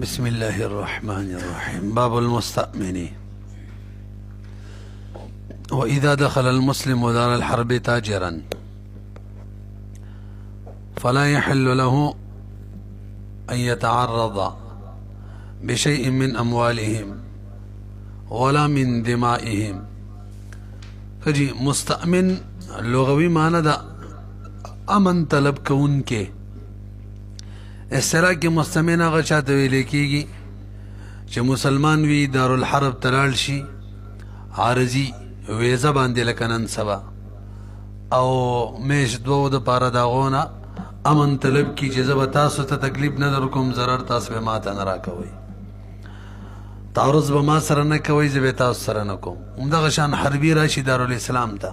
بسم الله الرحمن الرحيم. باب المستأمن. وإذا دخل المسلم دار الحرب تاجرا فلا يحل له أن يتعرض بشيء من أموالهم ولا من دمائهم. کجی مستأمن لغوی معنی دا امن طلب کون کے. اصطلاح کې مستأمن هغه چاته ویل کېږي چې مسلمان وي، دارالحرب ته لاړ شي، عارضي ویزه باندې لکه نن سبا، او میاشت دوو دپاره د هغو نه امن طلب کي چې زه به تاسو ته تکلیف نه در کوم، ضرر تاسو به ما ته نه راکوئ، تعرض به ما سره نه کوئ، زه به تاسو سره نه کوم. همدغه شان حربي راشي دارالاسلام ته،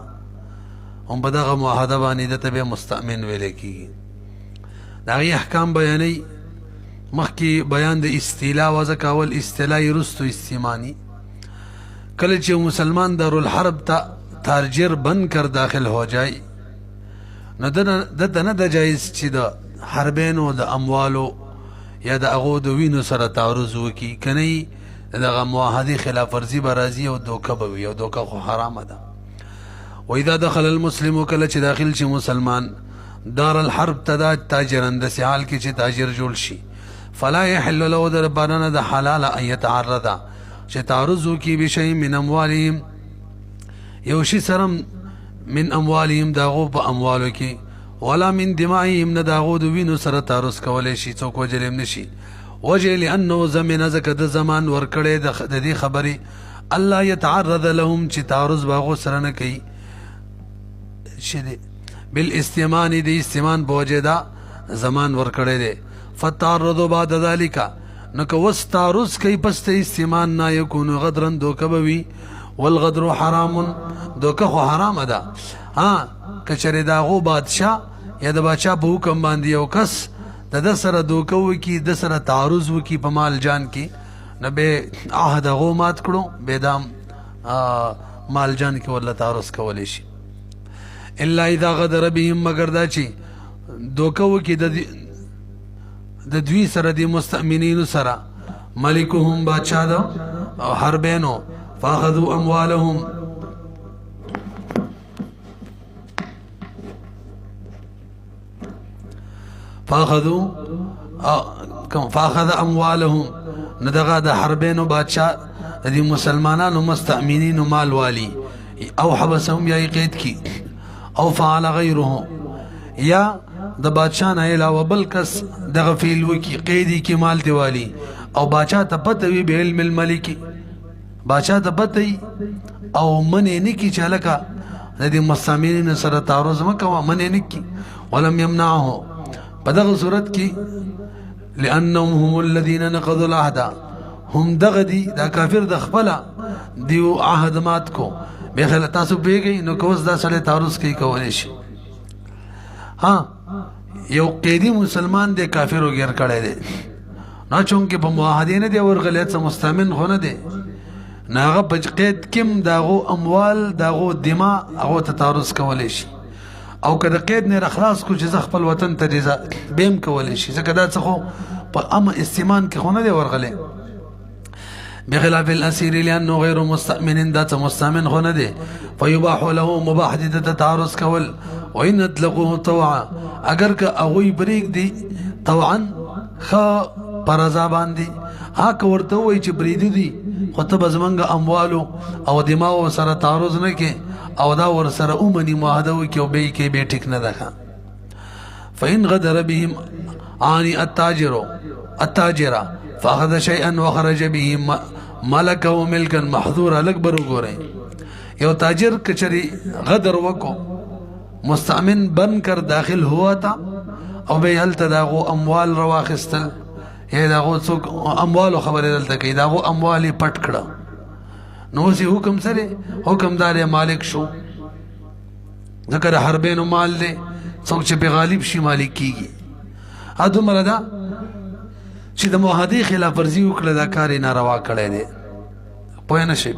هم په دغه معاهده باندې ده ته بیا مستأمن ویلی کېږي. د هغې احکام بیانوي. مخکې بیان د استیلا وضع کول، استیلا یې وروستو استیماني. کله چې مسلمان دارالحرب ته تاجر بند کر داخل ہو جائے نو دته نه ده جایز چې د حربینو د اموالو یا د هغو د وینو سره تعرض وکړي، که نه دغه معاهدې خلاف ورزي به راځي او دوکه به وي، او دوکه خو حرامه ده. واذا دخل المسلم، کله چې داخل شي مسلمان دار الحرب ته تاجرا، داسې حال کې چې تاجر جوړ شي، فلا يحل له در پاره نه د حلاله ان يتعرض چې تعرض وکړي بشیء من اموالهم، یو شي سره من اموالهم د هغو په اموالو کې، ولا من دمائهم نه د هغو د وینو سره تعرض کولی شي، څوک وجلی هم نه شي. وجه لأنه زمینه ځکه د زمان ورکړی د دې خبرې الله يتعرض لهم چې تعرض به هغو سره نه کوي، بالاستمان د استمان په وجه دا زمان ورکړی دی. فتعرض بعد ذلك، نو که وس تعرض کوي پس ته استمان نه یکون غدرا، دوکه به وي. والغدر حرام، دوکه خو حرامه ده. که چېرې د هغو بادشاه یا د بادشاه په حکم باندې یو کس د ده سره دوکه وکړي، د سره تعرض وکړي په مال جان کې، نو به عهد هغو مات کړو، بې دا مال جان کې ورله تعرض کولی شي. الا اذا غدر بهم، مگر دا چې دوکه وکړي د دوی سره د مستأمنینو سره، ملکهم بادشاه ده او حربینو، فاخذوا اموالهم، فاخذ اموالهم، نو دغه د حربینو بادشاه د مسلمانانو مستأمنینو مال والی، او حبسهم یا قید کی، او فعل غیره، یا د بادشاه نه علاوه بل کس دغه فعل وکي، قیدی کی مال دیوالی، او بادشاه ته پته وي بعلم الملک، بادشاه ته پته وي او منې نه کي چې هلکه د دې مستأمنینو سره تعرض مه کوه، منې نه کي. ولم یمنعه، په دغه صورت کې لأنهم هم الذین نقضوا العهد، هم دغه دي دا کافر د خپله دیو عهد مات کو. بیا تاسو پوهېږئ نو که اوس دا سړی تعرض کوي کولی شي. یو قیدي مسلمان دی کافرو ګیر کړی دی، نه چونکې په معاهدې نه دی ورغلی، څه مستأمن خو نه دی، نه هغه په قید کې هم د هغو اموال د هغو دما هغو ته تعرض کولی شي، او که د قید نه راخلاص کړو چې زه خپل وطن ته ځم بیا هم کولی شي، ځکه دا څه خو په امن استیمان کې خو نه دی ورغلی. بخلاف الاسیر لانه غیر مستأمن، دا څه مستأمن خو نه دی، فیباح له، مباح دي ته تعرض کول. وان اطلقوه طوعا، اگر که هغوی پرېږدي طوعا ښه په رضا باندې، که ورته ووایي چې پرېږدي دي خو ته به زمونږ اموالو او دماغو سره تعرض نه کې، او دا ورسره ومني معاهده وکړي او بیا یې کوي، بیا ټیک نه ده ښه. فإن غدر بهم عاني التاجر فأخذ شيئا وخرج به ملكه ملكا محظورا. لږ به وګورئ، یو تاجر که چېرې غدر وکړو، مستأمن بند کر داخل ہوا تا، او بیا هلته د هغو اموال راواخیستل، یا د هغو څوک اموالو خبرې دلته کوي، د هغو اموال یې پټ کړه، نو اوس یې حکم سره حکمدار یې مالک شو، ځکه د حربینو مال دی، څوک چې پې غالب شي مالک کېږي. دومره ده چې د معاهدې خلاف ورزي وکړه، دا کار یې ناروا کړی دی، پوه نه شئ.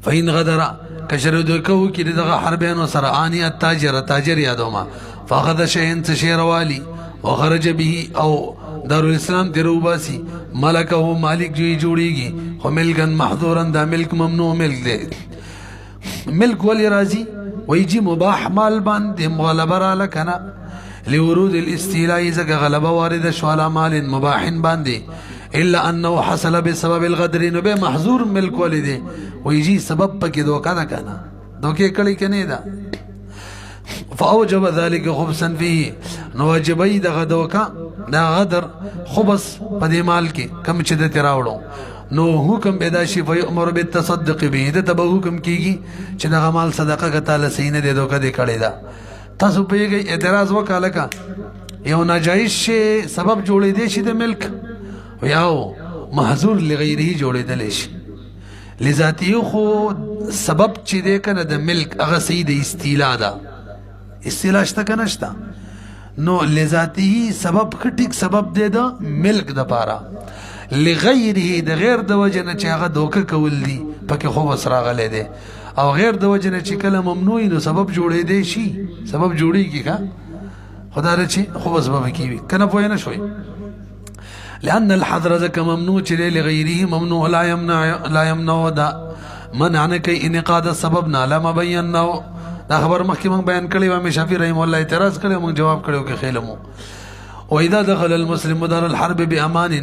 فإن غدر، که چېرې دوکه وکړي د دغه حربینو سره، عاني التاجر، تاجر یادومه، فاخذ شیئا څه شی راوالي، وخرج به او دارالاسلام تیرو باسی ملکه ہو مالک جوی جوڑی گی خو ملکن محضورن دا ملک ممنوع ملک دے ملک ولی رازی وی جی مباح مال باندے مغلبه را لکنا لورود الاستیلائی زکا غلبه وارد شوالا مال مباح باندے الا انه حصل بسبب الغدر نبے محضور ملک ولی دے وی جی سبب پکی دوکا دا کنا دوکے کلی کنے دا فاوجب ذلك خبثا فيه نواجبی دا غدوکا دا غدر خبث پدی مال کی کم چدت راوڑو نو حکم پیداشی فیؤمر بالتصدق به دا تبا حکم کیگی چه دا غمال صدقه کتا لسین دے دوکا دے کڑی دا تاسو پیگئی اعتراض وکا لکا یو ناجائز شے سبب جوڑی دے شی دا ملک ویاو محضور لغیری جوڑی دلیش لذاتیو خو سبب چی دے کنا دا ملک اغا سید استیلا دا استیلا شتا کنشتا نو لذاتی سبب خٹک سبب دے دا ملک دا پارا لغیره دا غیر دا وجن چی آغا دوکا کول دی پاکی خوب اسراغ لے دے او غیر دا وجن چی کلا ممنوعی نو سبب جوڑے دے شی سبب جوڑی کی کا خدا رچی خوب سبب کیوی کنا پوئی نشوئی لأن الحضر ذکا ممنوع چلے لغیره ممنوع لا یمنع دا منعنا کی انقاد السبب نا لما بینناو دا خبر مخی منگ بیان کردی و ہمیں شافی رحمه اللہ اعتراض کردی و منگ جواب کردی کہ خیلمو وَإِذَا دَخَلَ الْمُسْلِمُ دَارَ الْحَرْبِ بِأَمَانٍ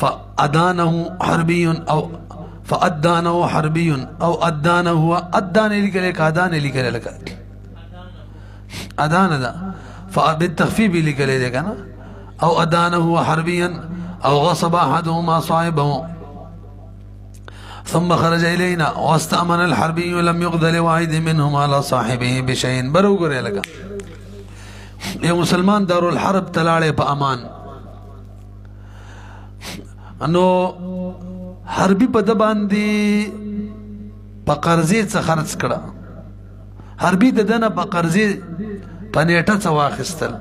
فَأَدَانَهُ حَرْبِيٌّ أَوْ فَأَدَّانَهُ حَرْبِيٌّ أَوْ أَدَّانَهُ أَدَّانِ لِكَ لِكَ أَدَانِ لِكَ لِكَ أَدَانَ دا فَبِالتَّخْفِيبِ لِكَ لِكَ أو أدانه حربيا أو غصب أحدهما صاحبه ثم خرج إلينا واستأمن الحربي لم يقضى لواحد منهم على صاحبه بشيء برو قرأ لك يا مسلمان دار الحرب تلاړې په امان انو حربي په د باندې په قرضې څخه خرڅ کړه حربي د دنه په قرضې په نیټه څخه واخیستل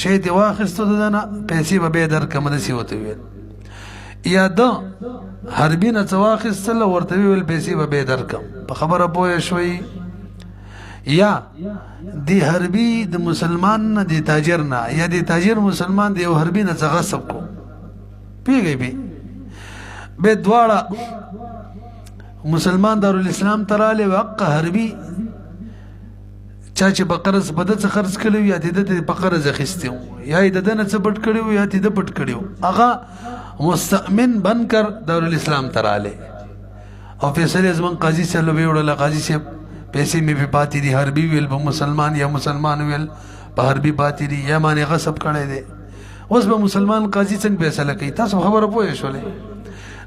شی دی واخیستو د دنه پیسې به درکم دسی وته ویل یا د حربي نه څه واخیستل ورته ویل پیسې به درکم په خبره پوه شوي یا دی حربی د مسلمان نه دی تاجر نه یا دی تاجر مسلمان دی او حربی نه څه غصب کو پیږي به دواړه مسلمان دارالاسلام تراله وق حربی چا چې بقرز بده څه خرڅ کړو یا د بقرز اخیستو یا د دنه څه پټ کړو یا د پټ کړو هغه مستأمن بنکر دارالاسلام تراله او فیصله زمون قاضي سره ویوړل قاضي صاحب پیسے میں بھی پاتی دی حربی ویل با مسلمان یا مسلمان ویل با حربی پاتی دی یا مانے غصب کڑے دے اس با مسلمان قاضی سنگ پیسہ لکی تاسو خبر پوئے شولے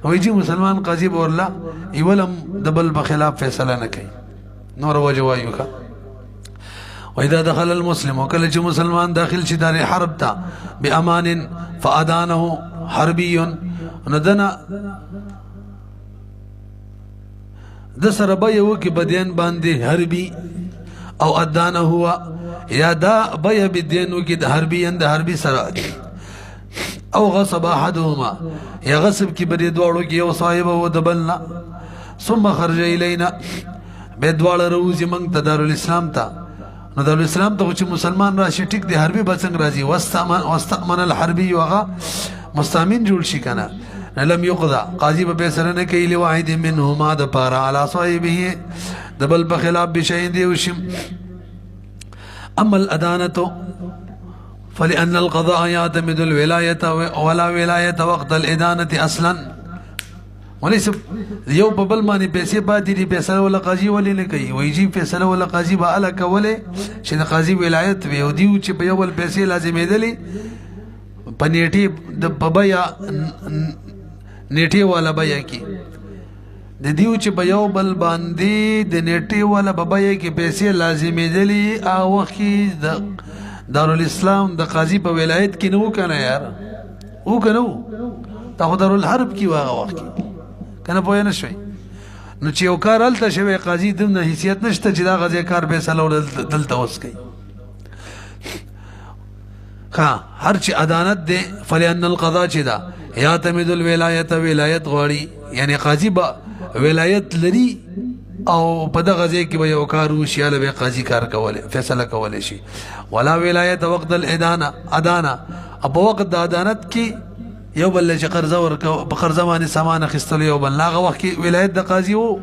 وی جی مسلمان قاضی بورلا ایولم دبل بخلاف فیصلہ نکی نور وجوائیو کا وَإِذَا دَخَلَ الْمُسْلِمُ وَكَلَّ مسلمان داخل شي دار حرب تا بأمان فأدانه حربي ندنا د سره به یو کې بدین باندې حربي او ادانه هوا یا دا به بدینو کې د حربي اند حربي سره او غصب احدهما یا غصب کې بری دوړو کې یو صاحب او دبلنا ثم خرج الينا به دوړ روزي منګ ته دارالاسلام ته نو دارالاسلام ته چې مسلمان راشي ټیک دی حربي بڅنګ راځي واستأمن الحربي وغا مستامن جوړ شي کنه لم يقضى قاضي بفیصله نه کوي لواحد منهما د پارا على صاحبه دبل بخلاف بشيء دی وشم اما الادانه فلان القضاء يعتمد الولايه ولا ولايه وقت الادانه اصلا وليس یو په بل باندې پیسې پاتې دي فیصله ولا قاضي ولې نه کوي وایي جی فیصله ولا قاضي به اله کوله چې د قاضي ولایت وي او دی چې په یو بل پیسې لازمېدلې پنيټي د بابا نیټي والا بیا کی د دیو چې په یو بل باندې د نیټي والا بابا کې پیسې لازمې دي او وخت د دارالاسلام د قاضي په ولایت کې نو کنه یار او کنه تا خو دارالحرب کې واغه وخت کنه پوه نه شوي نو چې یو کار الته شوی قاضي دمنه حیثیت نشته چې دا غزي کار فیصله دلته اوس کوي ها هر چې عدالت ده فلان القضاء چې دا يعتمد الولايه ولایت غواړي یعنی قاضي با ولایت لري او په دغه ځای کې به یو کار وشي هله به قاضي کار کولی فیصله کولی شي ولا ولایت وقت الادانه په وخت د عدالت کې یو بل چې قرضه ورکو په قرضه باندې سامان اخیستلو یو بل هغه وخت کې ولایت د قاضي و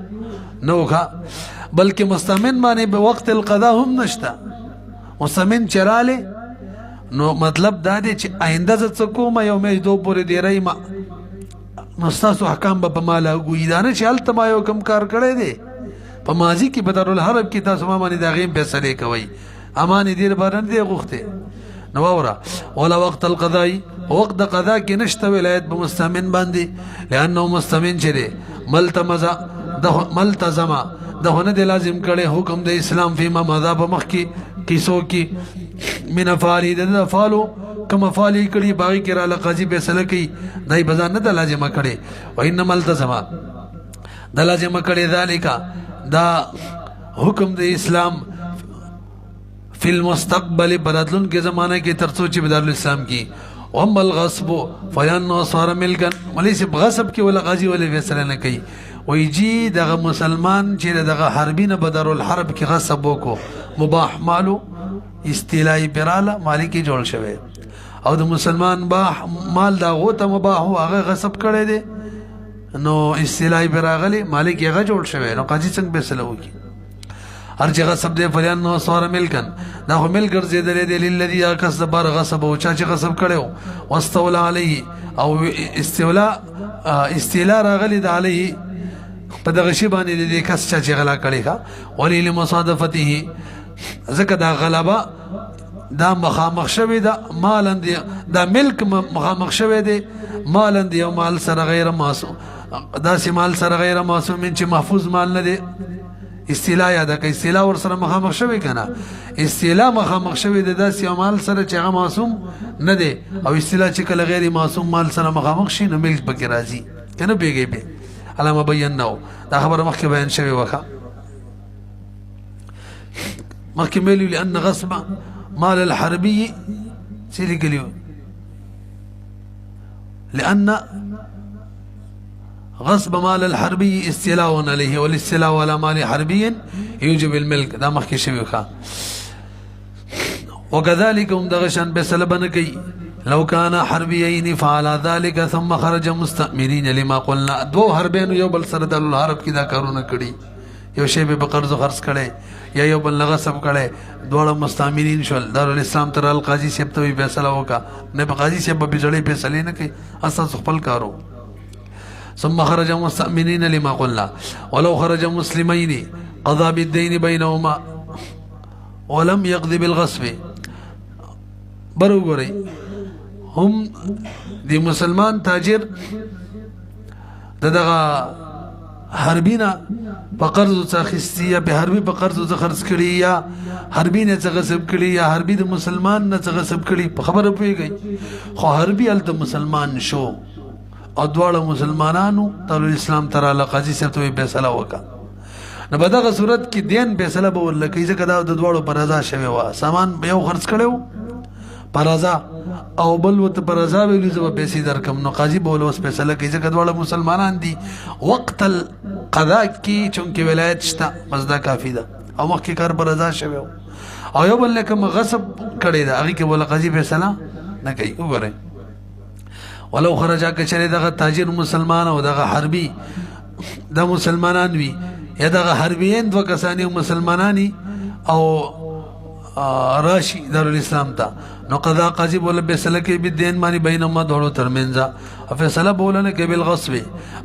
نو ښه بلکې مستمن باندې په وقت القضا هم نشته مستمن چراله نو مطلب دا دی چې آینده زه څه کوم یو میاشت دو پورې دیری ما نو ستاسو احکام به په ما لاګوي دا نه چې هلته ما یو کم کار کړی دی په ماضي کې په دارالحرب کې تاسو ما باندې د هغې فیصلې کوئ امان دې لپاره نه دی غوښتی نو واوره ولا وقت القضاء وقت د قضا کې نشته ولایت په مستمن باندې لأنه مستمن چې دی ملتزم دغه نه لازم کړي حکم د اسلام فيما مذا په مخ کې کیسو کې من افعالی د افعالو کم افعالی کړي باقي کې را لقاضي فیصله کوي دای بزان نه لازم کړي و انما التزم د لازم کړي ذالک دا حکم د اسلام فی المستقبل براتلون کې زمانہ کې ترڅو چې بدار الاسلام کې وهم الغصب فینو صار ملکا وليس بغصب کې ولا قاضي ولا فیصله نه کوي ويجي دغه مسلمان چې دغه حربینه بدر الحرب کې غصب وکړو مباح مالو استیلای پراله مالکی جوړ شوی او د مسلمان مال دا غوته مباح او هغه غصب کړی دی نو استیلای پراغلی مالک هغه جوړ شوی نو قاضي څنګه فیصله وکړي هر چې غصب دی فلیان نو صار ملکن دا خو ملک ګرځېدلی دی للذي کس د بار غصب او چا چې غصب کړی واستولا علیه او استیلا راغلی د علیه په دغه شی باندې د کس چې غلا کړی ښه ولی لمصادفته ځکه دا غلبه دا مخامخ شوی دا مالند دا ملک مخامخ شوی دی مالند یو مال سره غیر معصوم دا سی مال سره غیر معصوم چې محفوظ مال نه دی استیلا یا دا استیلا ور سره مخامخ شوی کنه استیلا مخامخ شوی د داس یو مال سره چې هغه معصوم نه دی او استیلا چې کله غیر معصوم مال سره مخامخ شي نو ملک پکې راځي کنه بیګي به علامه بیانو دا خبره مخکې بیان شوی وکړه مخکې ویلو لأن غصب مال الحربي سيدي قالوا لأن غصب مال الحربي استيلاء عليه والاستيلاء على مال حربي يوجب الملك دا مخکې شوی وکړه وكذلك هم دغشان بسلبنكي لو كان حربيين فعلى ذلك ثم خرج مستأمرين لما قلنا دو حربين یو بل سره د الحرب کې دا کارونه کړي یو شی به قرض خرڅ کړي یا یو بل غصب کړي دوړه مستأمرین شول دارالاسلام تر القاضي صاحب ته فیصله وکړه نه په قاضي صاحب به جړې فیصله نه کوي اساس خپل کارو ثم خرج مستأمرين لما قلنا ولو خرج مسلمين قضى بالدين بينهما ولم يقضي بالغصب برو ګورئ هم دی مسلمان تاجر دغه حربینا په قرض څخه یا په حربي په قرض څخه خرڅ کړي یا حربي نه څخه غصب کړي یا حربي د مسلمان نه څخه غصب کړي په خبره پوهیږي خو حربي ال مسلمان شو او دواړه مسلمانانو تر اسلام تر قاضي صاحب ته فیصله وکړه نو په دغه صورت کې دین فیصله به ولکه ځکه دا د دواړو پر رضا شوی و سامان یو خرڅ کړو پر رضا او بل وت پر رضا ویلو زو پیسې درکم نو قاضي بوله اوس فیصله کوي ځکه دواړه مسلمانان دي وقت القضاء کې چونکه ولایت شته مزدا کافی ده او مخکې کار پر رضا شوی او یو بل کوم غصب کړي دا هغه کې بوله قاضي فیصله نه کوي وګورئ ولو خرجا کچره دغه تاجر مسلمان او دغه حربي د مسلمانان وی یا دغه حربيین دو کسانی مسلمانانی او راشي دارالاسلام ته نو قضا قاضي بوله فیصله کوي بالدين معنی بینهما دوړو ترمنځ فیصله بوله نه کوي بالغصب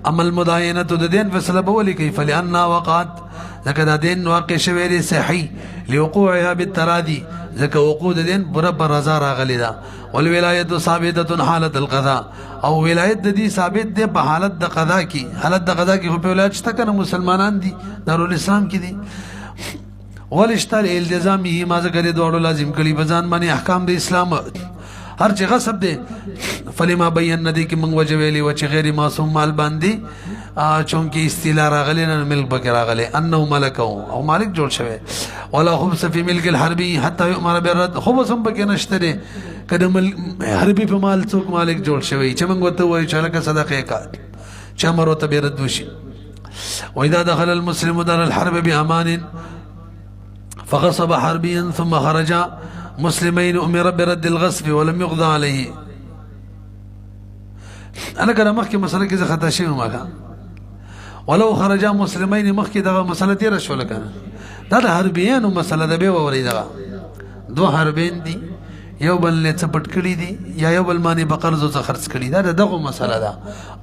اما المداینه د دین فیصله بوله کوي فلان وقعت ذکر د دین واقع شوی دی صحیح لوقوعها بالتراضي ذکر وقوع د دین پر رضا راغلی دا والولایت ثابته حالت القضاء او ولایت د دې ثابت دی په حالت د قضا کې حالت د قضا کې په ولایت شته کنه مسلمانان دي دارالاسلام کې دي ولشتل التزامه ما ذکر دوړو لازم کړي بزان باندې احکام د اسلام هر چې غصب دی فلما بین ندی کې موږ وجویلی و چې غیر معصوم مال باندې چونکی استیلا راغلی نه ملک بک راغلی انه ملکو او مالک جوړ شوی ولا خبث فی ملک الحربی حتی یؤمر بالرد خبث هم بک نشته دی کله حربی په مال څوک مالک جوړ شوی چې موږ ته وایو چې لکه صدقه کا چې امر ته بیرد وشي واذا دخل المسلم دار الحرب بامان فغصب حربيا ثم خرج مسلمين امر برد الغصب ولم يقضى عليه. انا كده مخكي مساله كذا خطا شيء ما ولو خرج مسلمين مخکې دغه مسله تیره شوله کنه دا د حربیانو مسله ده به ووري دغه دو حربین دي یو بل له چپټ کړي دي یا یو بل باندې په قرض او خرڅ کړي دا دغه مسله ده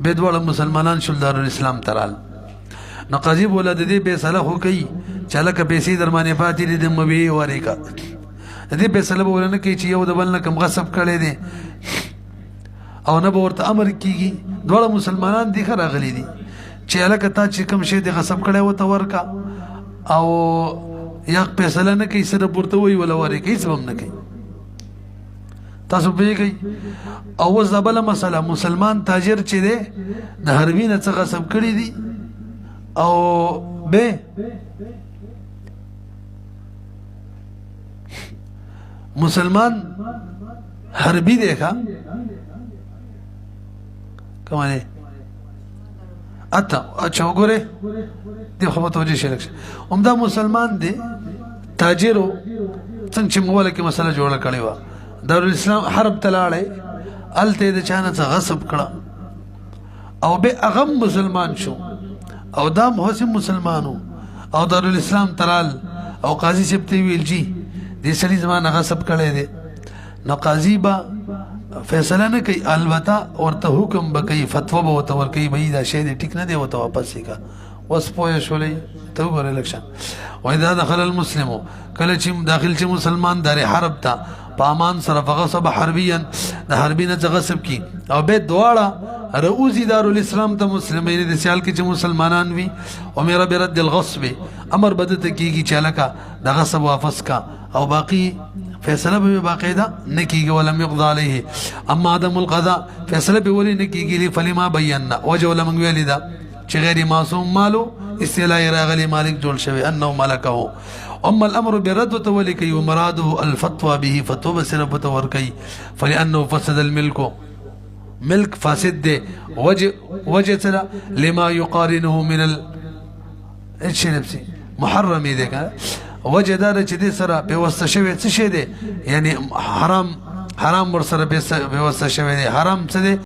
به دوه مسلمانان شول دارالاسلام ترال نو قاضي بوله د دې فیصله خو کوي چې لکه پیسې درمانه پاتې دي د مبي وری کا د دې فیصله بوله نه کوي چې یو د بل نه کم غصب کړي دي او نه ورته امر کیږي دوه مسلمانان دي خراغلي دي چې الکه تا چې کوم شی د غصب کړي و ته ورکا او یا فیصله نه کوي سره پورته وي ولا وری کوي سبب نه کوي تاسو پیږئ او زبله مسله مسلمان تاجر چې دی د حربینه څخه غصب کړي دي او به مسلمان حربی دیکھا کمانے اچھا وګوره دی خو په توجه شلک عمده مسلمان دی تاجرو څنګه چې مولا کې مسله جوړه کړې و دارالاسلام حرب تلاړې الته د چانه څخه غصب کړه او به اغم مسلمان شو او دا محسن مسلمانو او دارالاسلام ترال او قاضي سپتی ویل جی دې سړي زمانه غصب کړي دي نو قاضي با فیصله نه کوي البته ورته حکم به کوي فتوا به ورته ورکوي به دا شی دې ټیک نه دی ورته واپس کا وس پوه شولې ته وګوره لکشن واذا دخل المسلم کله چې داخل چې مسلمان دار حرب ته پامان سره فغصب حربيا د حربینه غصب کی او به دواړه رؤوسی دارالاسلام ته مسلمانین د سیال کې چې مسلمانان وي امر برد الغصب امر بدته کیږي چې لکه د غصب واپس کا او باقی فیصله به باقاعده نه کیږي ولم يقضى عليه اما عدم القضاء فیصله به ولې نه کیږي فلما بينا وجه لم ویل دا چې غیر معصوم مالو استیلاء راغلی مالک جوړ شوی انه ملکه اما الامر برد وتولي ومراده الفتوى به فتوى بسر فتوركي فلانه فسد الملك ملك فاسد ده وجه لما يقارنه من ايش نفسي محرم ده وجه دار چې دې سره په واسطه شوی څه شه ده یعنی حرام ور سره په واسطه شوی ده حرام څه ده